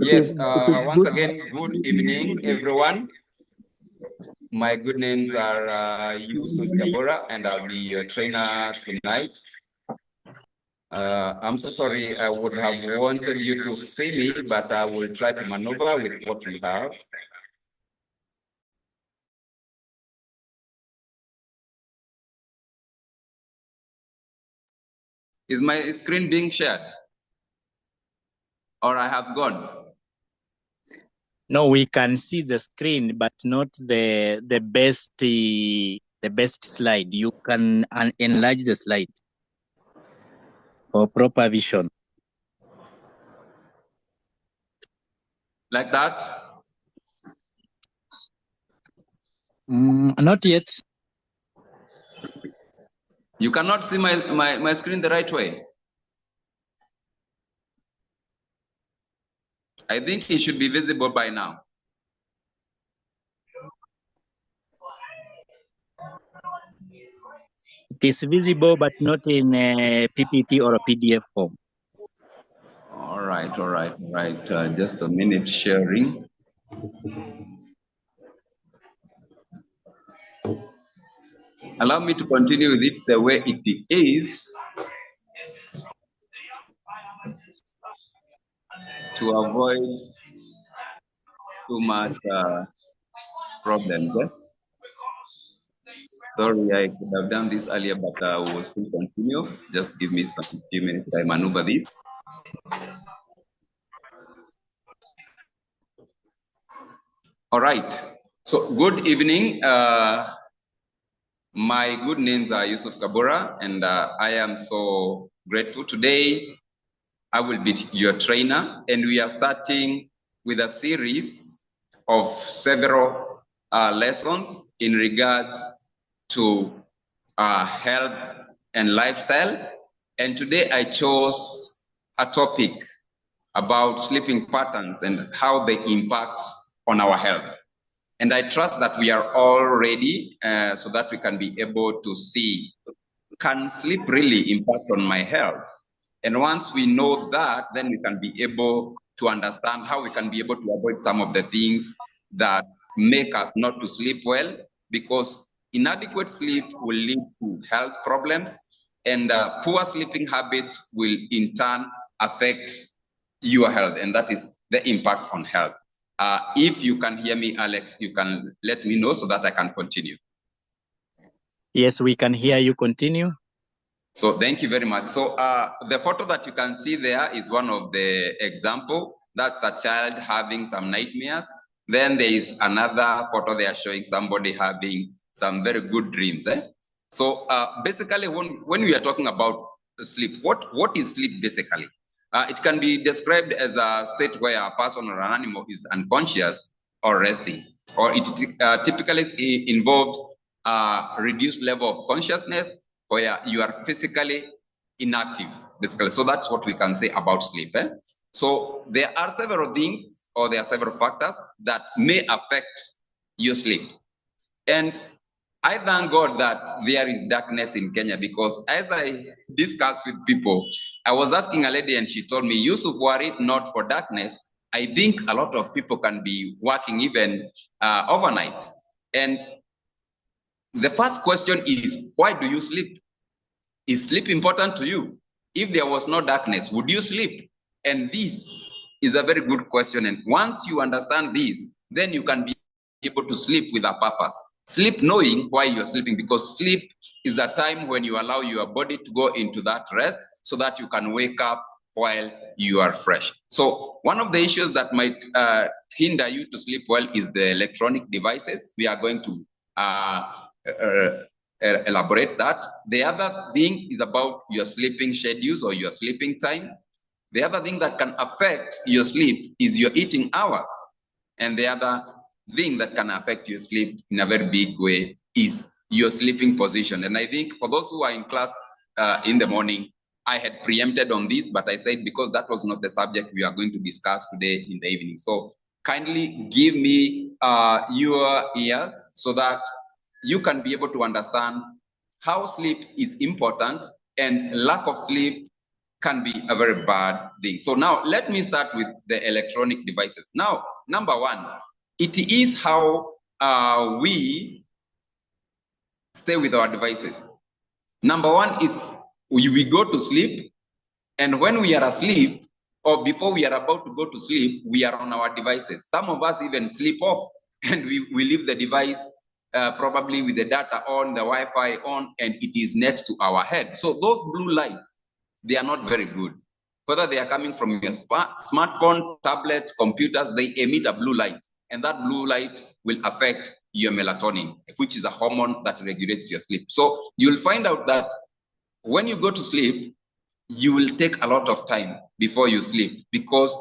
Yes, once again, good evening, everyone. My good names are Yusuf Kabura, and I'll be your trainer tonight. I'm so sorry, I would have wanted you to see me, but I will try to maneuver with what we have. Is my screen being shared? Or I have gone? No, we can see the screen, but not the best slide. You can enlarge the slide for proper vision. Like that? Not yet. You cannot see my screen the right way? I think it should be visible by now. It is visible, but not in a PPT or a PDF form. All right. Just a minute sharing. Allow me to continue with it the way it is to avoid too much problems. Sorry, I could have done this earlier, but I will still continue. Just give me some few minutes. I maneuver this. All right. So good evening. My good names are Yusuf Kabura, and I am so grateful. Today, I will be your trainer, and we are starting with a series of several lessons in regards to health and lifestyle. And today I chose a topic about sleeping patterns and how they impact on our health. And I trust that we are all ready so that we can be able to see, can sleep really impact on my health? And once we know that, then we can be able to understand how we can be able to avoid some of the things that make us not to sleep well, because inadequate sleep will lead to health problems, and poor sleeping habits will in turn affect your health, and that is the impact on health. If you can hear me, Alex, you can let me know so that I can continue. Yes, we can hear you. Continue. So thank you very much. So the photo that you can see there is one of the example. That's a child having some nightmares. Then there is another photo they are showing somebody having some very good dreams. So basically, when we are talking about sleep, what is sleep basically? It can be described as a state where a person or an animal is unconscious or resting, or it typically involved a reduced level of consciousness where you are physically inactive, basically. So that's what we can say about sleep. So there are several things, or there are several factors that may affect your sleep. And I thank God that there is darkness in Kenya, because as I discussed with people, I was asking a lady and she told me, Yusuf, were it not for darkness, I think a lot of people can be working even overnight. And the first question is, why do you sleep? Is sleep important to you? If there was no darkness, would you sleep? And this is a very good question. And once you understand this, then you can be able to sleep with a purpose. Sleep knowing why you're sleeping, because sleep is a time when you allow your body to go into that rest so that you can wake up while you are fresh. So one of the issues that might hinder you to sleep well is the electronic devices. We are going to elaborate that. The other thing is about your sleeping schedules or your sleeping time. The other thing that can affect your sleep is your eating hours. And the other thing that can affect your sleep in a very big way is your sleeping position. And I think for those who are in class in the morning, I had preempted on this, but I said because that was not the subject we are going to discuss today in the evening. So kindly give me your ears so that you can be able to understand how sleep is important, and lack of sleep can be a very bad thing. So now let me start with the electronic devices. Now, number one, it is how we stay with our devices. Number one is we go to sleep, and when we are asleep, or before we are about to go to sleep, we are on our devices. Some of us even sleep off, and we leave the device probably with the data on, the Wi-Fi on, and it is next to our head. So those blue lights, they are not very good. Whether they are coming from your smartphone, tablets, computers, they emit a blue light, and that blue light will affect your melatonin, which is a hormone that regulates your sleep. So you'll find out that when you go to sleep, you will take a lot of time before you sleep, because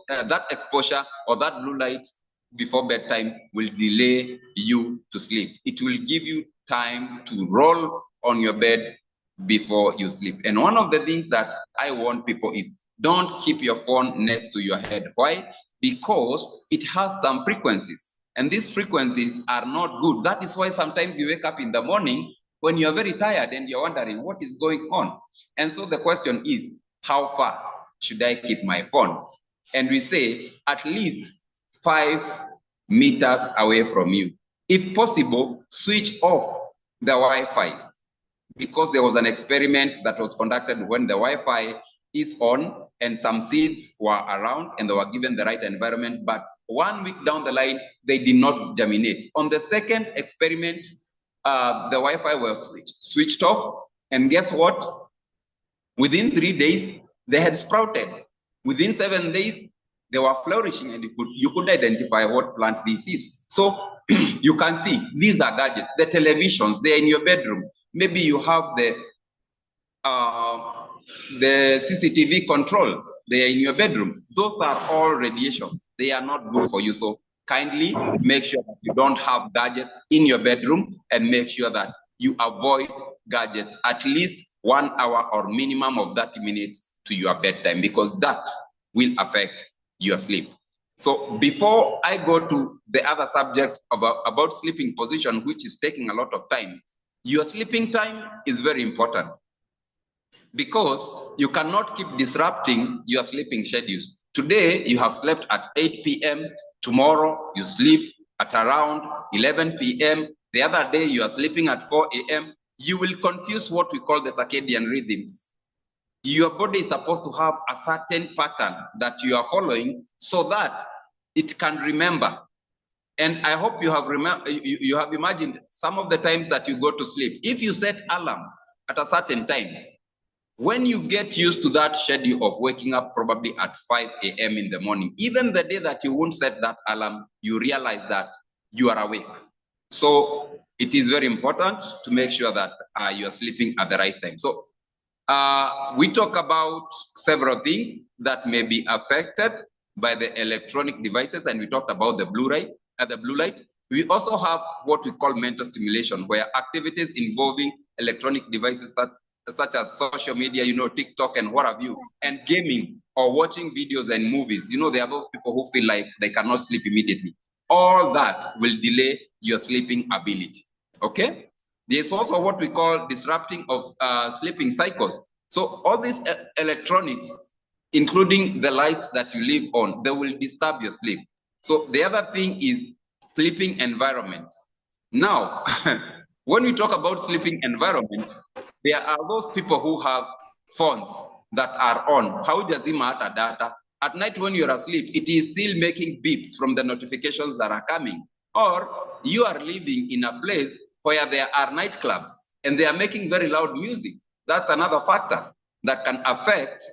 that exposure or that blue light before bedtime will delay you to sleep. It will give you time to roll on your bed before you sleep. And one of the things that I warn people is, don't keep your phone next to your head. Why? Because it has some frequencies, and these frequencies are not good. That is why sometimes you wake up in the morning when you're very tired and you're wondering what is going on. And so the question is, how far should I keep my phone? And we say at least 5 meters away from you. If possible, switch off the Wi-Fi, because there was an experiment that was conducted when the Wi-Fi is on and some seeds were around and they were given the right environment, but 1 week down the line, they did not germinate. On the second experiment, the Wi-Fi was switched off, and guess what? Within 3 days, they had sprouted. Within 7 days, they were flourishing, and you could identify what plant this is. So you can see these are gadgets. The televisions, they're in your bedroom. Maybe you have the CCTV controls, they are in your bedroom. Those are all radiations. They are not good for you. So kindly make sure that you don't have gadgets in your bedroom, and make sure that you avoid gadgets at least 1 hour or minimum of 30 minutes to your bedtime, because that will affect your sleep. So before I go to the other subject about sleeping position, which is taking a lot of time, your sleeping time is very important, because you cannot keep disrupting your sleeping schedules. Today, you have slept at 8 p.m. Tomorrow, you sleep at around 11 p.m. The other day, you are sleeping at 4 a.m. You will confuse what we call the circadian rhythms. Your body is supposed to have a certain pattern that you are following so that it can remember. And I hope you have imagined some of the times that you go to sleep. If you set alarm at a certain time, when you get used to that schedule of waking up probably at 5 a.m. in the morning, even the day that you won't set that alarm, you realize that you are awake. So it is very important to make sure that you are sleeping at the right time. So we talk about several things that may be affected by the electronic devices, and we talked about the blue light. We also have what we call mental stimulation, where activities involving electronic devices such as social media, TikTok and what have you, and gaming or watching videos and movies. There are those people who feel like they cannot sleep immediately. All that will delay your sleeping ability, okay? There's also what we call disrupting of sleeping cycles. So all these electronics, including the lights that you live on, they will disturb your sleep. So the other thing is sleeping environment. Now, when we talk about sleeping environment, there are those people who have phones that are on. How does it matter data? At night when you're asleep, it is still making beeps from the notifications that are coming. Or you are living in a place where there are nightclubs and they are making very loud music. That's another factor that can affect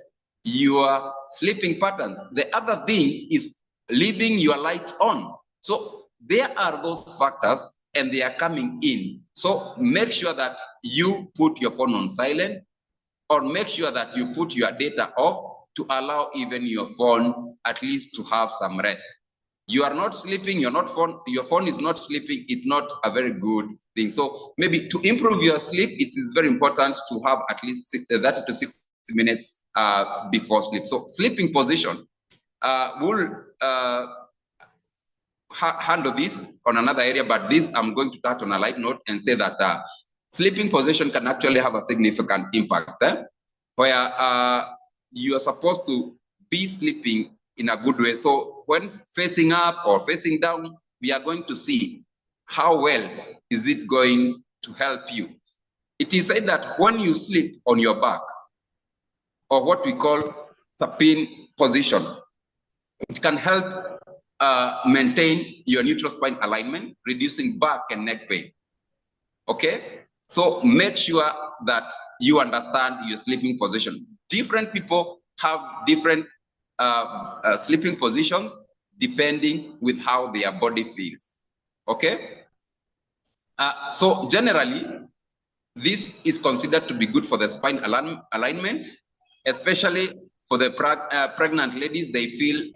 your sleeping patterns. The other thing is leaving your lights on. So there are those factors and they are coming in. So make sure that you put your phone on silent, or make sure that you put your data off to allow even your phone at least to have some rest. You are not sleeping, your phone is not sleeping, it's not a very good thing. So maybe to improve your sleep, it is very important to have at least 30 to 60 minutes before sleep. So sleeping position, we'll handle this on another area, but this I'm going to touch on a light note and say that sleeping position can actually have a significant impact, where you are supposed to be sleeping in a good way. So when facing up or facing down, we are going to see how well is it going to help you. It is said that when you sleep on your back, or what we call supine position, it can help maintain your neutral spine alignment, reducing back and neck pain. Okay? So make sure that you understand your sleeping position. Different people have different sleeping positions depending with how their body feels. Okay? So generally, this is considered to be good for the spine alignment, especially for the pregnant ladies. They feel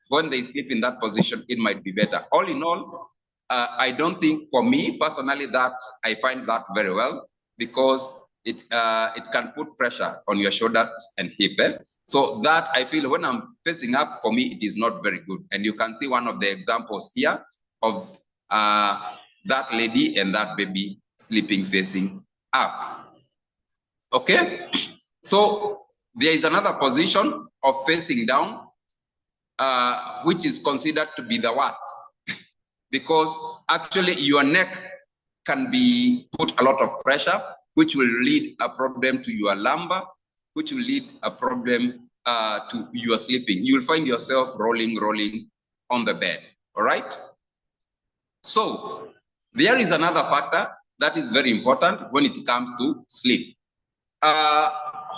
when they sleep in that position, it might be better. All in all, I don't think, for me personally, that I find that very well, because it can put pressure on your shoulders and hip. So that I feel when I'm facing up, for me, it is not very good. And you can see one of the examples here of that lady and that baby sleeping facing up. Okay, so there is another position of facing down, which is considered to be the worst, because actually your neck can be put a lot of pressure, which will lead a problem to your lumbar, which will lead a problem to your sleeping. You will find yourself rolling on the bed. All right. So there is another factor that is very important when it comes to sleep.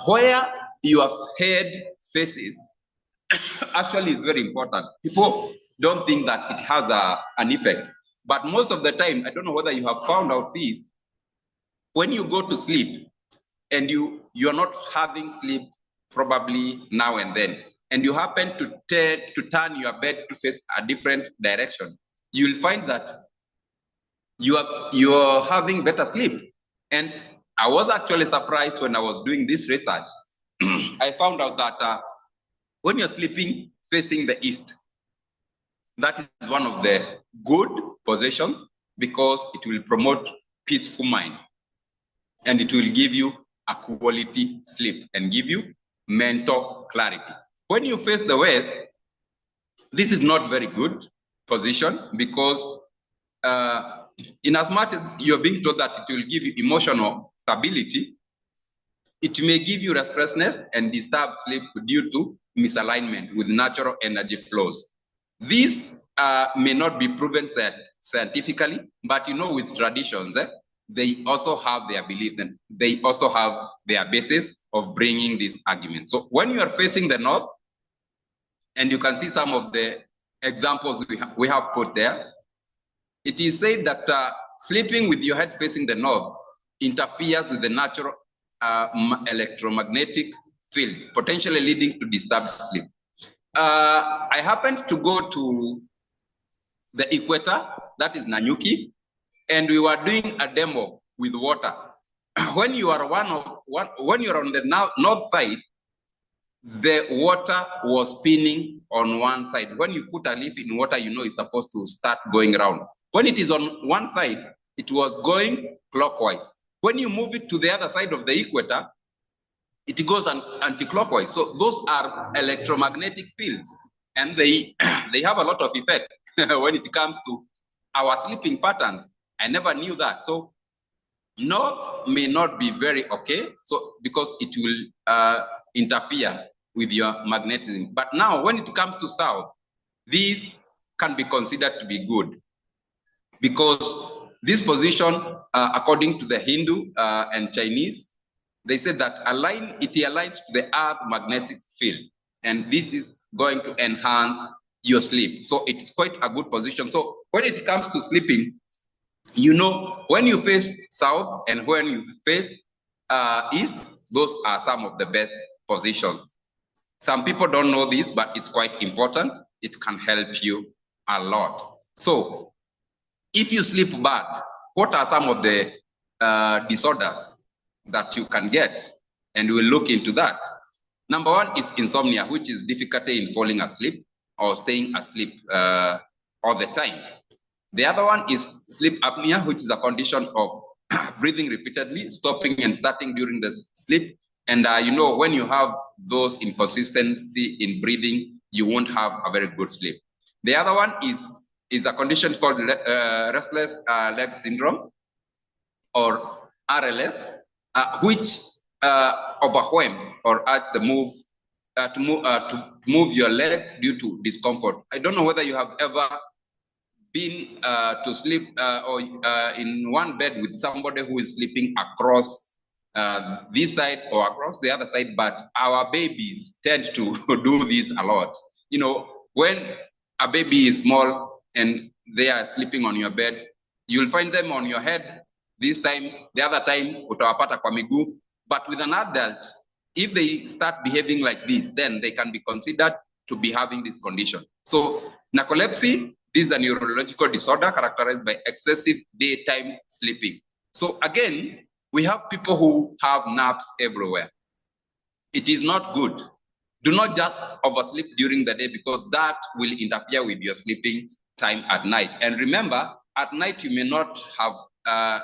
Where your head faces actually is very important. People don't think that it has an effect, but most of the time, I don't know whether you have found out this, when you go to sleep and you are not having sleep probably now and then, and you happen to turn your bed to face a different direction, you will find that you are having better sleep. And I was actually surprised when I was doing this research. I found out that when you're sleeping facing the east, that is one of the good positions, because it will promote peaceful mind, and it will give you a quality sleep and give you mental clarity. When you face the west, this is not very good position, because in as much as you're being told that it will give you emotional stability, it may give you restlessness and disturb sleep due to misalignment with natural energy flows. This may not be proven scientifically, but with traditions, they also have their beliefs, and they also have their basis of bringing this argument. So when you are facing the north, and you can see some of the examples we have put there, it is said that sleeping with your head facing the north interferes with the natural electromagnetic field, potentially leading to disturbed sleep. I happened to go to the equator, that is Nanyuki, and we were doing a demo with water. When you are when you're on the north side, the water was spinning on one side. When you put a leaf in water, it's supposed to start going around. When it is on one side, it was going clockwise. When you move it to the other side of the equator, it goes anti-clockwise. So those are electromagnetic fields, and they have a lot of effect when it comes to our sleeping patterns. I never knew that. So north may not be very okay, so because it will interfere with your magnetism. But now when it comes to south, these can be considered to be good, because this position, according to the Hindu and Chinese, they said that it aligns to the earth magnetic field, and this is going to enhance your sleep. So it's quite a good position. So when it comes to sleeping, when you face south and when you face east, those are some of the best positions. Some people don't know this, but it's quite important. It can help you a lot. So if you sleep bad, what are some of the disorders that you can get? And we'll look into that. Number one is insomnia, which is difficulty in falling asleep or staying asleep all the time. The other one is sleep apnea, which is a condition of breathing repeatedly, stopping and starting during the sleep. And you know, when you have those inconsistency in breathing, you won't have a very good sleep. The other one is a condition called restless leg syndrome, or RLS, which overwhelms or adds the move to move your legs due to discomfort. I don't know whether you have ever been to sleep or in one bed with somebody who is sleeping across this side or across the other side, but our babies tend to do this a lot. You know, when a baby is small and they are sleeping on your bed, you'll find them on your head this time, the other time utawapata kwa miguu. But with an adult, if they start behaving like this, then they can be considered to be having this condition. So narcolepsy, this is a neurological disorder characterized by excessive daytime sleeping. So again, we have people who have naps everywhere. It is not good. Do not just oversleep during the day, because that will interfere with your sleeping time at night. And remember, at night you may not have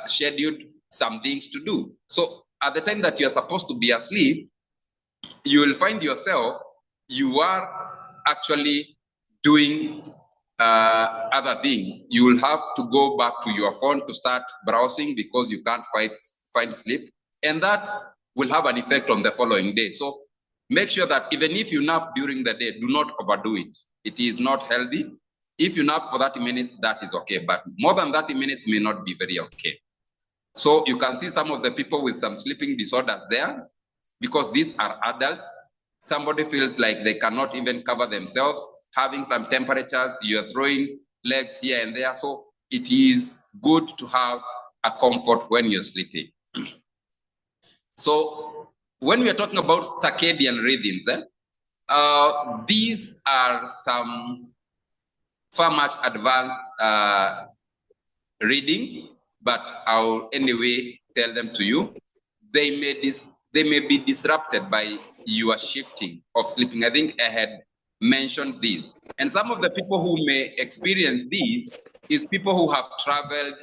scheduled some things to do. So at the time that you're supposed to be asleep, you will find yourself, you are actually doing other things. You will have to go back to your phone to start browsing because you can't find sleep. And that will have an effect on the following day. So make sure that even if you nap during the day, do not overdo it. It is not healthy. If you nap for 30 minutes, that is okay. But more than 30 minutes may not be very okay. So you can see some of the people with some sleeping disorders there, because these are adults. Somebody feels like they cannot even cover themselves, having some temperatures, you're throwing legs here and there. So it is good to have a comfort when you're sleeping. So when we are talking about circadian rhythms, these are some far much advanced readings, but I'll anyway tell them to you. They may be disrupted by your shifting of sleeping. I think I had mentioned this. And some of the people who may experience these is people who have traveled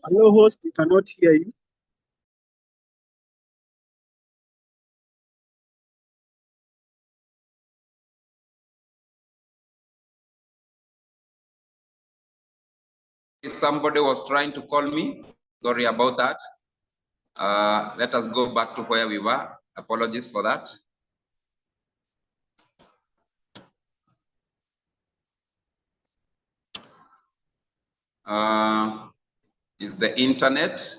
Hello, host, we cannot hear you. Somebody was trying to call me. Sorry about that. Let us go back to where we were. Apologies for that. Is the internet.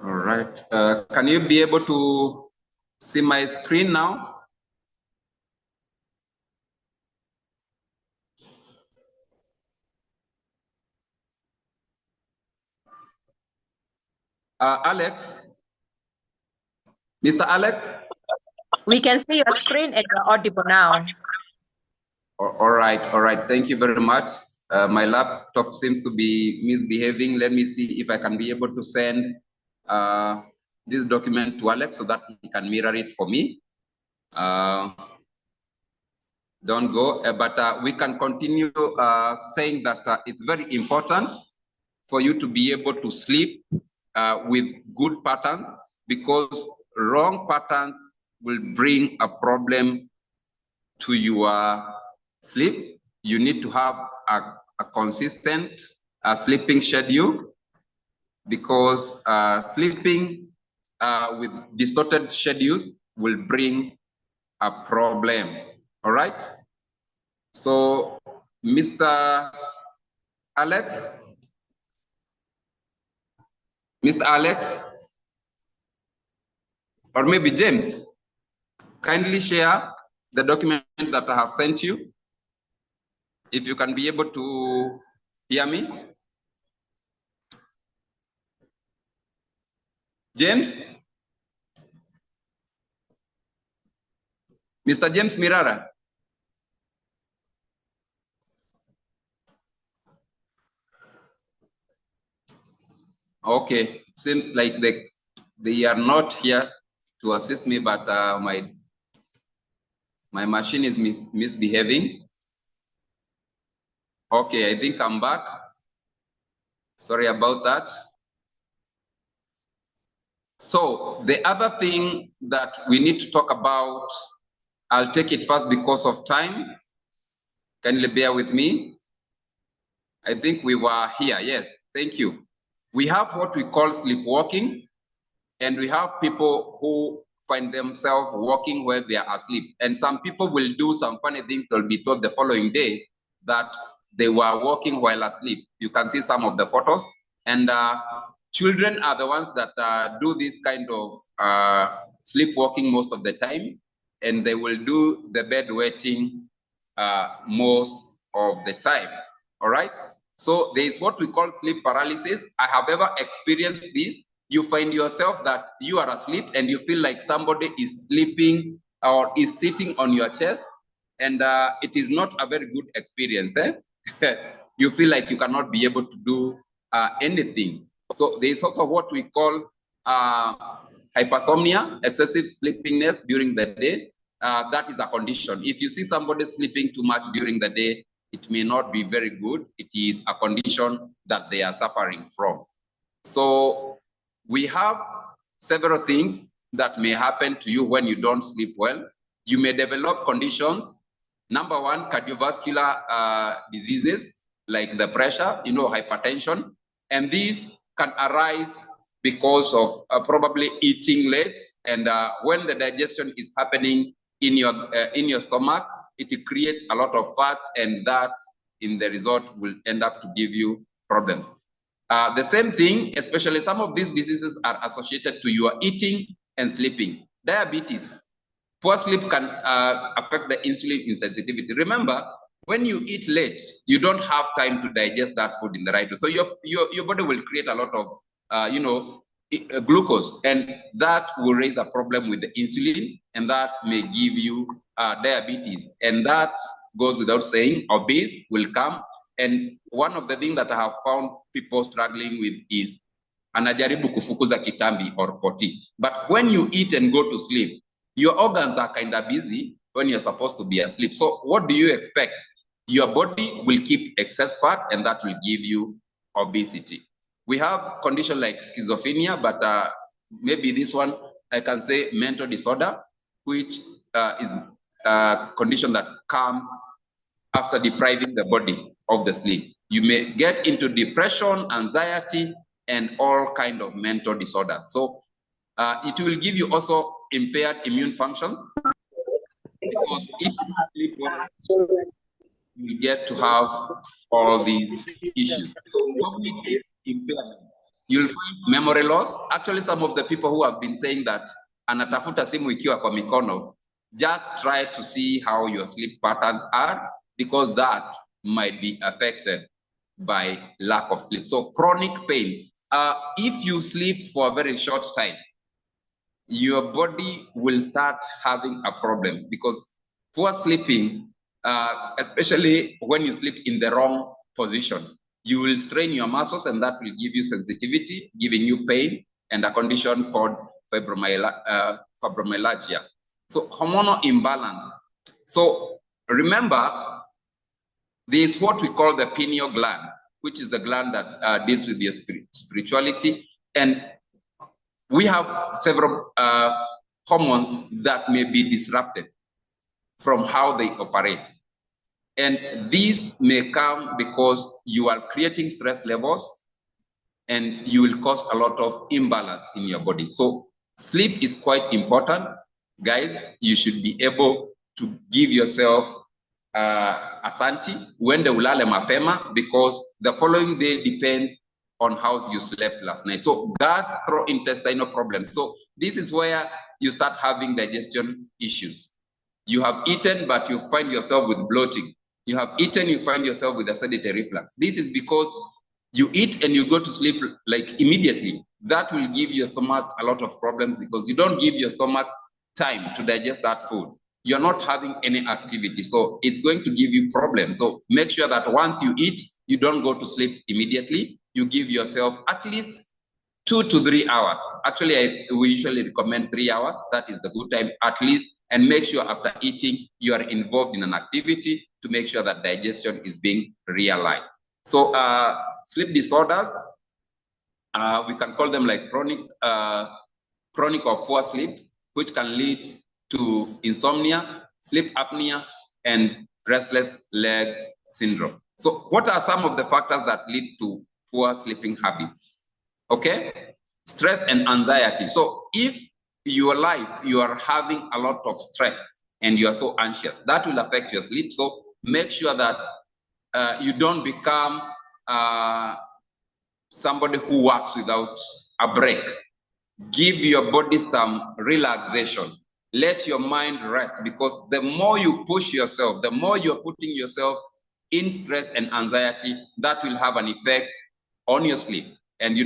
All right. Can you be able to see my screen now? Alex? Mr. Alex? We can see your screen and you're audible now. All right. Thank you very much. My laptop seems to be misbehaving. Let me see if I can be able to send this document to Alex so that he can mirror it for me. Don't go, but we can continue saying that it's very important for you to be able to sleep with good patterns, because wrong patterns will bring a problem to your sleep. You need to have a consistent sleeping schedule, because sleeping with distorted schedules will bring a problem. All right. So, Mr. Alex, or maybe James, kindly share the document that I have sent you. If you can be able to hear me. James? Mr. James Mirara? Okay, seems like they are not here to assist me, but my machine is misbehaving. Okay, I think I'm back. Sorry about that. So the other thing that we need to talk about, I'll take it first because of time. Kindly bear with me. I think we were here. Yes, thank you. We have what we call sleepwalking, and we have people who find themselves walking where they are asleep. And some people will do some funny things. They'll be told the following day that they were walking while asleep. You can see some of the photos. And children are the ones that do this kind of sleepwalking most of the time. And they will do the bedwetting most of the time. All right. So there is what we call sleep paralysis. I have ever experienced this. You find yourself that you are asleep and you feel like somebody is sleeping or is sitting on your chest, and it is not a very good experience. You feel like you cannot be able to do anything. So there is also what we call hypersomnia, excessive sleepiness during the day. That is a condition. If you see somebody sleeping too much during the day, it may not be very good. It is a condition that they are suffering from. So we have several things that may happen to you when you don't sleep well. You may develop conditions. Number one, cardiovascular diseases like the pressure, hypertension. And these can arise because of probably eating late. And when the digestion is happening in your stomach, it creates a lot of fat, and that in the result will end up to give you problems. The same thing, especially some of these diseases are associated to your eating and sleeping. Diabetes. Poor sleep can affect the insulin insensitivity. Remember, when you eat late, you don't have time to digest that food in the right way. So your body will create a lot of, glucose, and that will raise a problem with the insulin, and that may give you diabetes. And that goes without saying, obese will come. And one of the things that I have found people struggling with is anajaribu kufukuza kitambi or poti. But when you eat and go to sleep, your organs are kind of busy when you're supposed to be asleep. So what do you expect? Your body will keep excess fat, and that will give you obesity. We have conditions like schizophrenia, but maybe this one, I can say mental disorder, which is a condition that comes after depriving the body of the sleep. You may get into depression, anxiety, and all kind of mental disorders. So it will give you also impaired immune functions, because if you sleep well, you get to have all these issues. So cognitive impairment. You'll find memory loss. Actually, some of the people who have been saying that anatafuta simu ikiwa kwa mikono, just try to see how your sleep patterns are, because that might be affected by lack of sleep. So chronic pain. If you sleep for a very short time, your body will start having a problem, because poor sleeping especially when you sleep in the wrong position. You will strain your muscles, and that will give you sensitivity, giving you pain, and a condition called fibromyalgia. So hormonal imbalance. So remember, there is what we call the pineal gland, which is the gland that deals with your spirituality. And we have several hormones that may be disrupted from how they operate. And these may come because you are creating stress levels, and you will cause a lot of imbalance in your body. So sleep is quite important. Guys, you should be able to give yourself asanti when the ulale mapema, because the following day depends on how you slept last night. So gastrointestinal problems. So this is where you start having digestion issues. You have eaten, but you find yourself with bloating. You have eaten, you find yourself with acidity reflux. This is because you eat and you go to sleep like immediately. That will give your stomach a lot of problems because you don't give your stomach time to digest that food. You're not having any activity, so it's going to give you problems. So make sure that once you eat, you don't go to sleep immediately. You give yourself at least 2 to 3 hours. Actually, we usually recommend 3 hours. That is the good time at least. And make sure after eating, you are involved in an activity to make sure that digestion is being realized. So sleep disorders, we can call them like chronic or poor sleep, which can lead to insomnia, sleep apnea, and restless leg syndrome. So what are some of the factors that lead to poor sleeping habits? Okay, stress and anxiety. So if your life, you are having a lot of stress and you are so anxious, that will affect your sleep. So make sure that you don't become somebody who works without a break. Give your body some relaxation. Let your mind rest, because the more you push yourself, the more you're putting yourself in stress and anxiety, that will have an effect on your sleep. And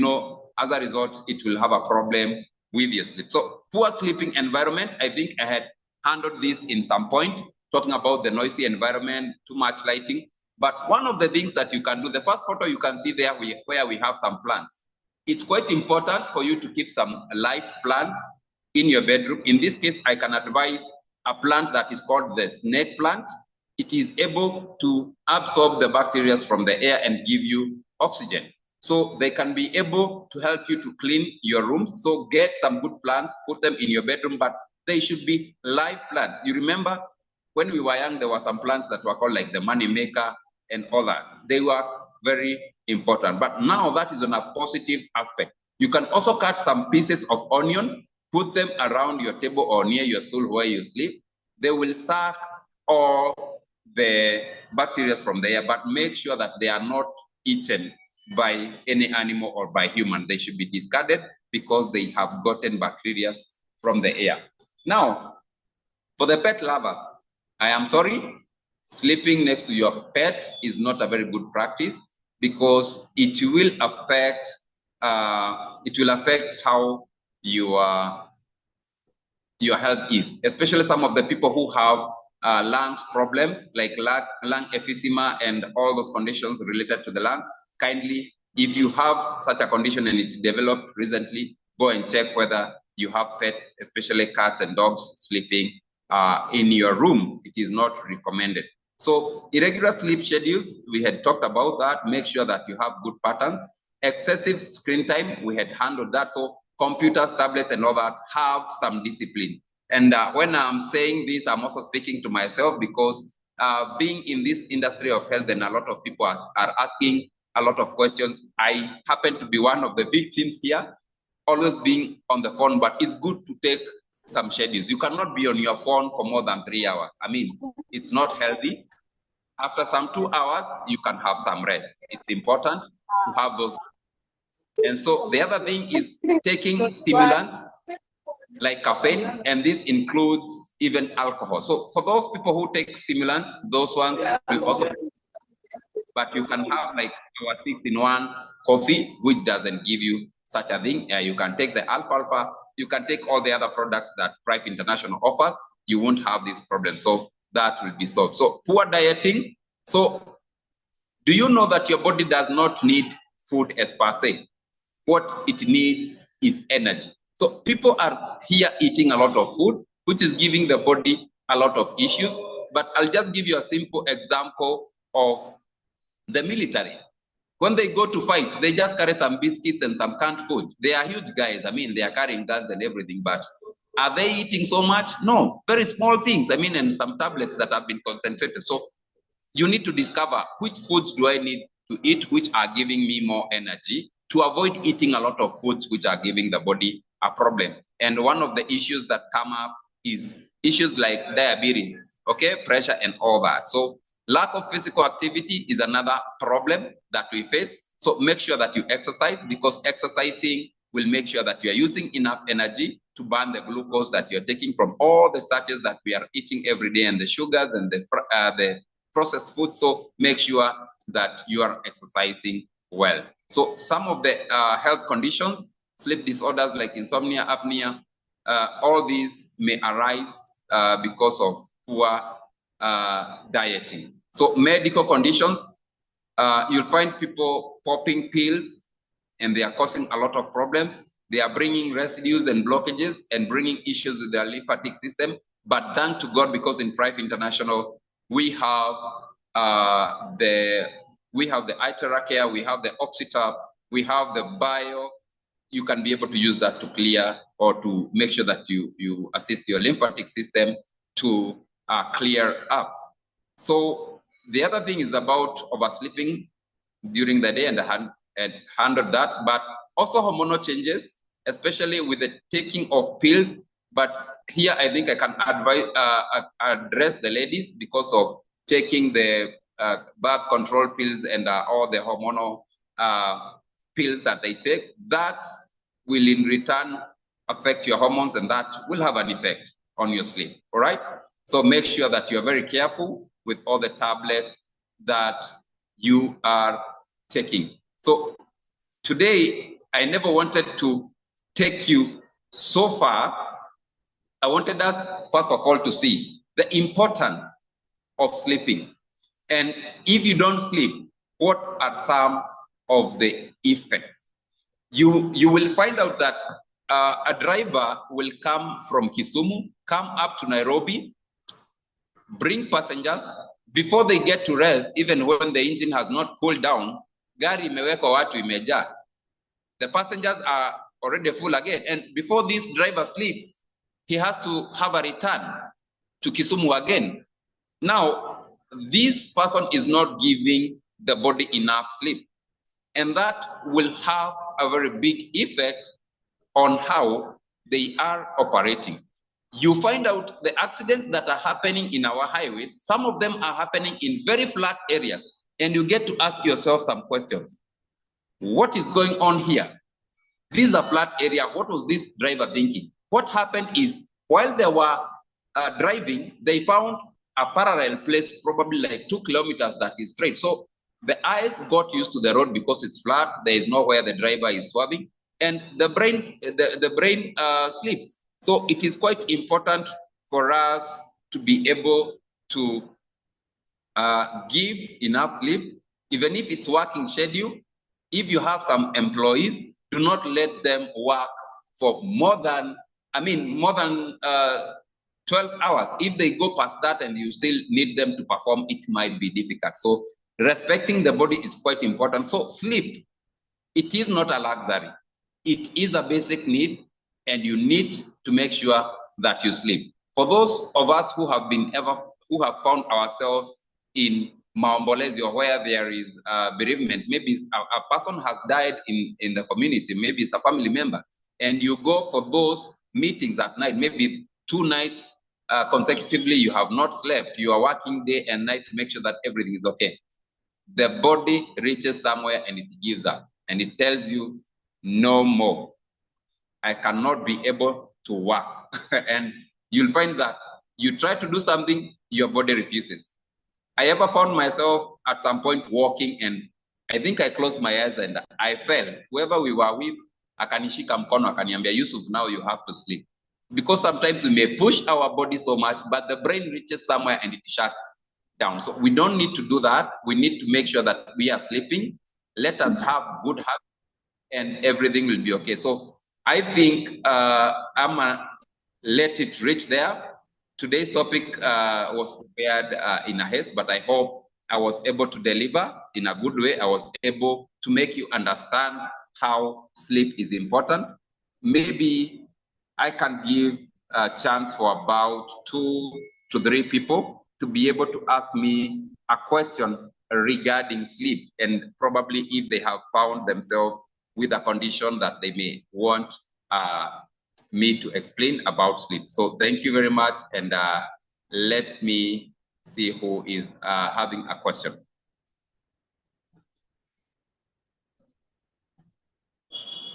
as a result, it will have a problem with your sleep. So poor sleeping environment, I think I had handled this in some point, talking about the noisy environment, too much lighting. But one of the things that you can do, the first photo you can see there where we have some plants. It's quite important for you to keep some live plants in your bedroom. In this case, I can advise a plant that is called the snake plant. It is able to absorb the bacteria from the air and give you oxygen. So they can be able to help you to clean your rooms. So get some good plants, put them in your bedroom, but they should be live plants. You remember when we were young, there were some plants that were called like the money maker and all that. They were very important. But now that is on a positive aspect. You can also cut some pieces of onion, put them around your table or near your stool where you sleep. They will suck all the bacteria from the air, but make sure that they are not eaten by any animal or by human. They should be discarded because they have gotten bacteria from the air. Now, for the pet lovers, I am sorry, sleeping next to your pet is not a very good practice, because it will affect how your health is, especially some of the people who have lungs problems like lung emphysema and all those conditions related to the lungs. Kindly, if you have such a condition and it developed recently, go and check whether you have pets, especially cats and dogs, sleeping in your room. It is not recommended. So irregular sleep schedules, we had talked about that. Make sure that you have good patterns. Excessive screen time, we had handled that. So computers, tablets, and all that, have some discipline. And when I'm saying this, I'm also speaking to myself, because being in this industry of health, and a lot of people are asking a lot of questions. I happen to be one of the victims here, always being on the phone, but it's good to take some schedules. You cannot be on your phone for more than 3 hours. I mean, it's not healthy. After some 2 hours, you can have some rest. It's important to have those. And so the other thing is taking stimulants like caffeine, and this includes even alcohol. So for those people who take stimulants, those ones will also, but you can have like our 6-in-1 coffee, which doesn't give you such a thing. You can take the alfalfa, you can take all the other products that Prife International offers. You won't have this problem. So that will be solved. So poor dieting. So do you know that your body does not need food as per se? What it needs is energy. So people are here eating a lot of food, which is giving the body a lot of issues. But I'll just give you a simple example of the military. When they go to fight, they just carry some biscuits and some canned food. They are huge guys. I mean, they are carrying guns and everything, but are they eating so much? No, very small things. I mean, and some tablets that have been concentrated. So you need to discover which foods do I need to eat, which are giving me more energy, to avoid eating a lot of foods which are giving the body a problem. And one of the issues that come up is issues like diabetes, okay, pressure and all that. So lack of physical activity is another problem that we face. So make sure that you exercise, because exercising will make sure that you are using enough energy to burn the glucose that you're taking from all the starches that we are eating every day, and the sugars and the processed food. So make sure that you are exercising well. So some of the health conditions, sleep disorders like insomnia, apnea, all these may arise because of poor dieting. So medical conditions, you'll find people popping pills and they are causing a lot of problems. They are bringing residues and blockages and bringing issues with their lymphatic system. But thank to God, because in Prife International, we have the Iteracare, we have the Oxytab, we have the Bio. You can be able to use that to clear or to make sure that you assist your lymphatic system to clear up. So the other thing is about oversleeping during the day, and handle that, but also hormonal changes, especially with the taking of pills. But here I think I can address the ladies because of taking the birth control pills and all the hormonal pills that they take. That will in return affect your hormones, and that will have an effect on your sleep. All right. So make sure that you're very careful with all the tablets that you are taking. So today, I never wanted to take you so far. I wanted us, first of all, to see the importance of sleeping. And if you don't sleep, what are some of the effects? You will find out that a driver will come from Kisumu, come up to Nairobi, bring passengers. Before they get to rest, even when the engine has not cooled down, gari imewekwa watu imejaa. The passengers are already full again. And before this driver sleeps, he has to have a return to Kisumu again. Now, this person is not giving the body enough sleep. And that will have a very big effect on how they are operating. You find out the accidents that are happening in our highways, some of them are happening in very flat areas. And you get to ask yourself some questions. What is going on here? This is a flat area. What was this driver thinking? What happened is, while they were driving, they found a parallel place, probably like 2 kilometers, that is straight. So the eyes got used to the road because it's flat. There is nowhere the driver is swerving, and the brain sleeps. So it is quite important for us to be able to give enough sleep, even if it's working schedule. If you have some employees, do not let them work for more than 12 hours. If they go past that and you still need them to perform, it might be difficult. So respecting the body is quite important. So sleep, it is not a luxury. It is a basic need, and you need to make sure that you sleep. For those of us who have found ourselves in maombolezio, where there is bereavement, maybe a person has died in the community, maybe it's a family member, and you go for those meetings at night, maybe 2 nights consecutively, you have not slept, you are working day and night to make sure that everything is okay. The body reaches somewhere and it gives up, and it tells you, no more. I cannot be able to work. And you'll find that you try to do something, your body refuses. I ever found myself at some point walking, and I think I closed my eyes and I fell. Whoever we were with, akanishika mkono, akaniambia, Yusuf, now you have to sleep. because sometimes we may push our body so much, but the brain reaches somewhere and it shuts down. So we don't need to do that. We need to make sure that we are sleeping. Let us have good habits and everything will be okay. So I think I'm gonna let it reach there. Today's topic was prepared in a haste, but I hope I was able to deliver in a good way. I was able to make you understand how sleep is important. Maybe I can give a chance for about 2 to 3 people to be able to ask me a question regarding sleep, and probably if they have found themselves with a condition that they may want me to explain about sleep. So thank you very much, and let me see who is having a question.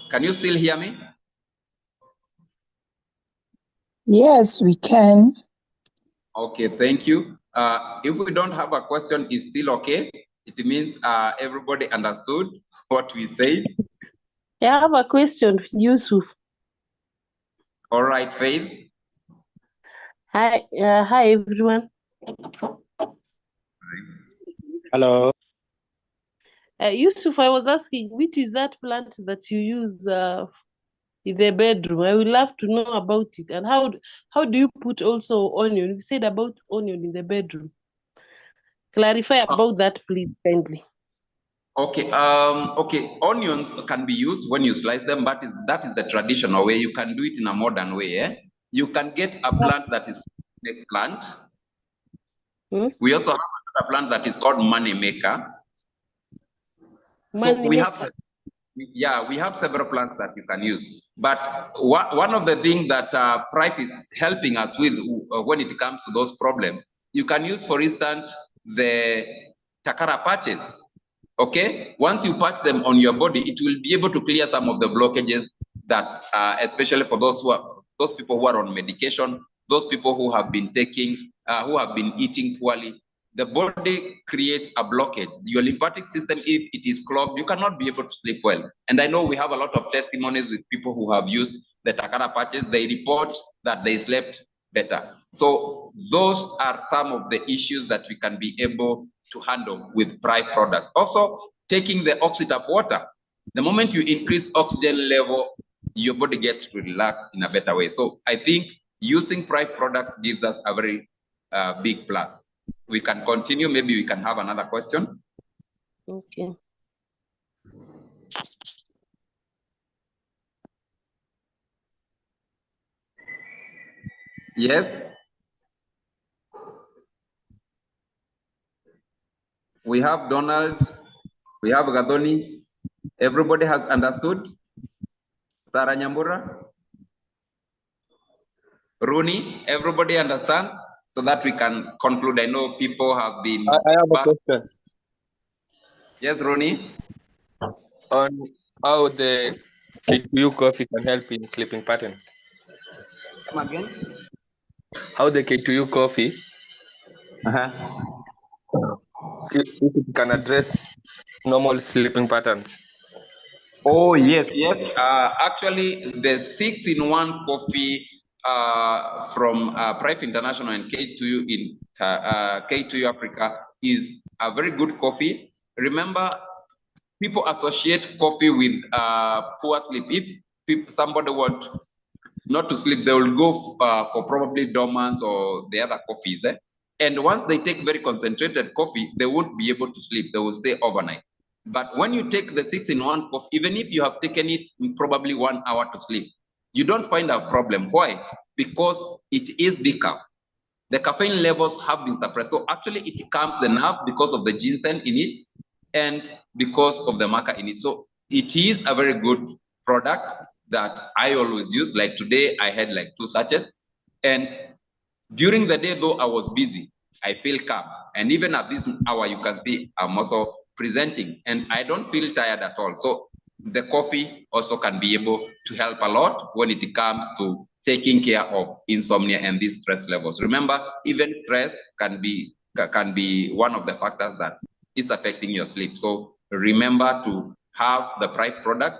Can you still hear me? Yes, we can. Okay, thank you. If we don't have a question, it's still okay. It means everybody understood what we said. I have a question, Yusuf. All right, Faith. Hi, hi everyone. Hello. Yusuf, I was asking, which is that plant that you use in the bedroom? I would love to know about it. And how do you put also onion? You said about onion in the bedroom. Clarify about that, please, kindly. Okay. Okay. Onions can be used when you slice them, but that is the traditional way. You can do it in a modern way. Eh? You can get a plant that is snake plant. We also have a plant that is called money maker. So we have several plants that you can use. But one of the things that Prife is helping us with when it comes to those problems, you can use, for instance, the takara patches. Okay, once you patch them on your body, it will be able to clear some of the blockages that, especially for those people who are on medication, those people who have been eating poorly. The body creates a blockage. Your lymphatic system, if it is clogged, you cannot be able to sleep well. And I know we have a lot of testimonies with people who have used the takara patches. They report that they slept better. So those are some of the issues that we can be able to handle with Prife products. Also, taking the oxytap water. The moment you increase oxygen level, your body gets relaxed in a better way. So I think using Prife products gives us a very big plus. We can continue. Maybe we can have another question. Okay. Yes. We have Donald. We have Gadoni. Everybody has understood? Sarah Nyambura? Rooney, everybody understands? So that we can conclude. I know people have been... I have a question. Yes, Rooney? On how the K2U coffee can help in sleeping patterns. Come again? How the K2U coffee if it can address normal sleeping patterns. Oh, yes, yes. Actually, the 6-in-1 coffee from Prife International and K2U in K2U Africa is a very good coffee. Remember, people associate coffee with poor sleep. If somebody wants not to sleep, they will go for probably dormant or the other coffees. And once they take very concentrated coffee, they won't be able to sleep. They will stay overnight. But when you take the 6-in-1 coffee, even if you have taken it in probably 1 hour to sleep, you don't find a problem. Why? Because it is decaf. The caffeine levels have been suppressed. So actually it calms the nerve because of the ginseng in it and because of the maca in it. So it is a very good product that I always use. Like today, I had like 2 sachets. And during the day, though I was busy, I feel calm. And even at this hour, you can see I'm also presenting and I don't feel tired at all. So the coffee also can be able to help a lot when it comes to taking care of insomnia and these stress levels. Remember, even stress can be one of the factors that is affecting your sleep. So remember to have the Prife product.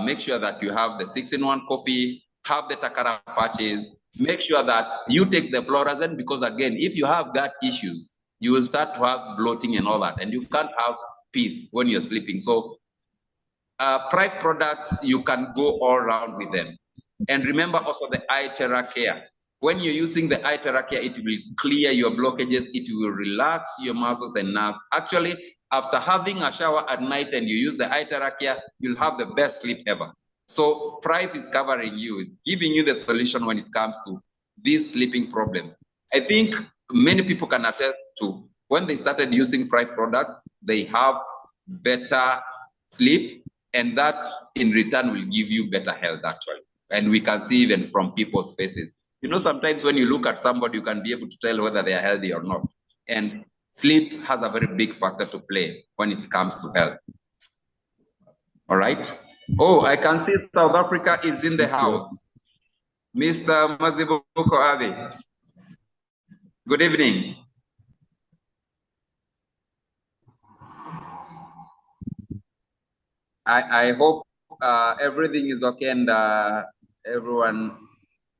Make sure that you have the 6-in-1 coffee, have the Takara patches, make sure that you take the fluorescent, because again, if you have gut issues, you will start to have bloating and all that, and you can't have peace when you're sleeping. So Prife products, you can go all around with them. And remember also the eye care. When you're using the eye care, it will clear your blockages, it will relax your muscles and nerves. Actually, after having a shower at night and you use the eye care, you'll have the best sleep ever. So Prife is covering you, giving you the solution when it comes to these sleeping problems. I think many people can attest to when they started using Prife products, they have better sleep, and that in return will give you better health actually. And we can see even from people's faces. You know, sometimes when you look at somebody, you can be able to tell whether they are healthy or not. And sleep has a very big factor to play when it comes to health. All right. Oh, I can see South Africa is in the house. Mr. Mazibuko Abe. Good evening. I hope everything is okay and everyone,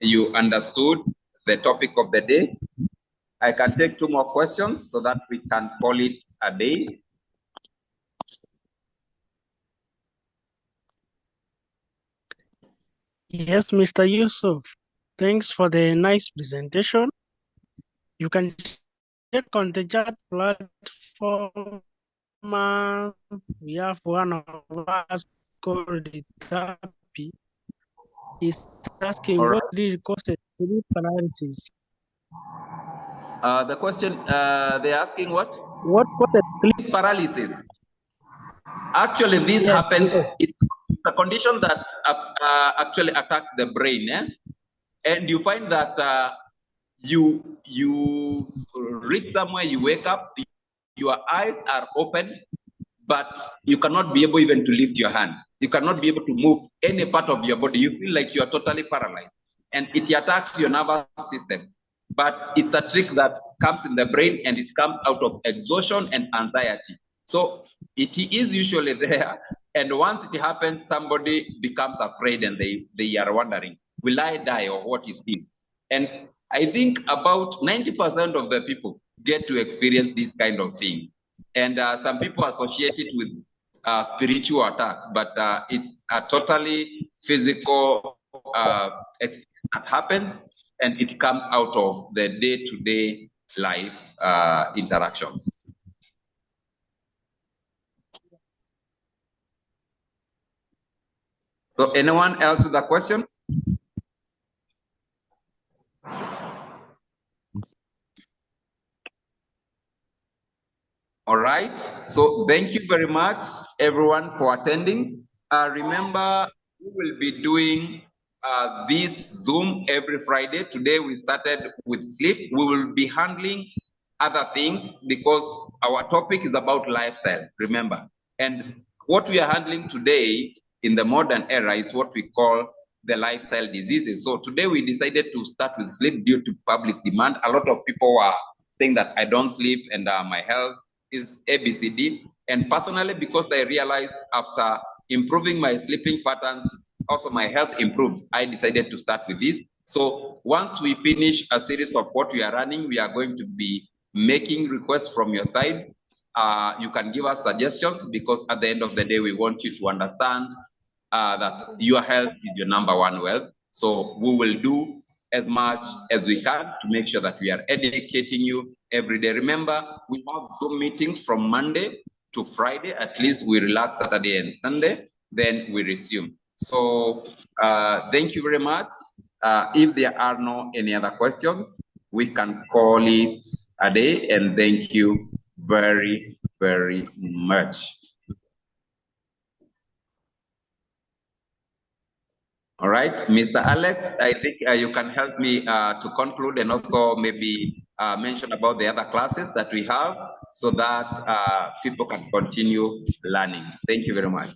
you understood the topic of the day. I can take 2 more questions so that we can call it a day. Yes, Mr. Yusuf. Thanks for the nice presentation. You can check on the chat platform. We have one of us called Tapi. He's asking what really causes sleep paralysis. The question, they're asking what? What causes Sleep paralysis. Actually, this happens, it's a condition that actually attacks the brain. And you find that you reach somewhere, you wake up, your eyes are open, but you cannot be able even to lift your hand. You cannot be able to move any part of your body. You feel like you are totally paralyzed. And it attacks your nervous system. But it's a trick that comes in the brain, and it comes out of exhaustion and anxiety. So it is usually there. And once it happens, somebody becomes afraid and they are wondering, will I die or what is this? And I think about 90% of the people get to experience this kind of thing. And some people associate it with spiritual attacks, but it's a totally physical experience that happens, and it comes out of the day-to-day life interactions. So anyone else with a question? All right. So thank you very much, everyone, for attending. Remember, we will be doing this Zoom every Friday. Today we started with sleep. We will be handling other things because our topic is about lifestyle, remember. And what we are handling today in the modern era is what we call the lifestyle diseases. So today we decided to start with sleep due to public demand. A lot of people are saying that I don't sleep and my health is ABCD. And personally, because I realized after improving my sleeping patterns, also my health improved, I decided to start with this. So once we finish a series of what we are running, we are going to be making requests from your side. You can give us suggestions, because at the end of the day, we want you to understand that your health is your #1 wealth. So we will do as much as we can to make sure that we are educating you every day. Remember, we have Zoom meetings from Monday to Friday. At least we relax Saturday and Sunday, then we resume. So thank you very much. If there are no any other questions, we can call it a day, and thank you very, very much. All right, Mr. Alex, I think you can help me to conclude, and also maybe mention about the other classes that we have so that people can continue learning. Thank you very much.